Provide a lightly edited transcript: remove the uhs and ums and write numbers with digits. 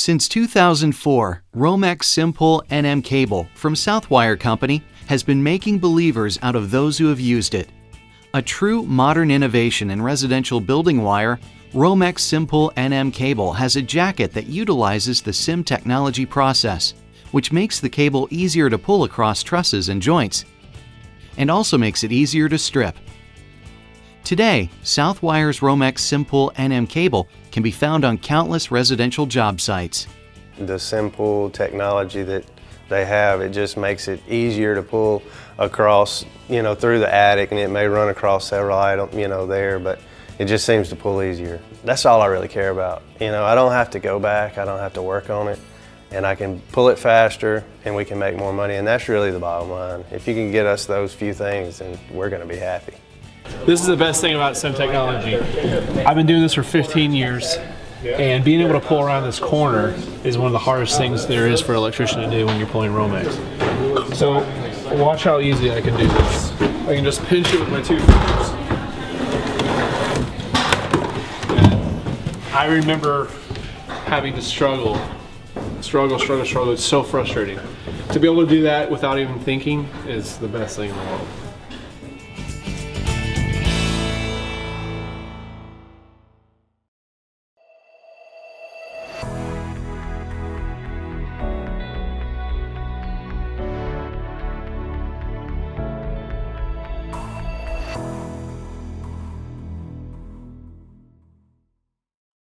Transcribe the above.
Since 2004, Romex SIMpull NM cable from Southwire Company has been making believers out of those who have used it. A true modern innovation in residential building wire, Romex SIMpull NM cable has a jacket that utilizes the SIM technology process, which makes the cable easier to pull across trusses and joints, and also makes it easier to strip. Today, Southwire's Romex SIMpull NM cable can be found on countless residential job sites. The SIMpull technology that they have, it just makes it easier to pull across, through the attic, and it may run across several items, there, but it just seems to pull easier. That's all I really care about. I don't have to go back, I don't have to work on it, and I can pull it faster and we can make more money, and that's really the bottom line. If you can get us those few things, then we're going to be happy. This is the best thing about SIM technology. I've been doing this for 15 years, and being able to pull around this corner is one of the hardest things there is for an electrician to do when you're pulling Romex. So watch how easy I can do this. I can just pinch it with my 2 fingers. And I remember having to struggle. It's so frustrating. To be able to do that without even thinking is the best thing in the world.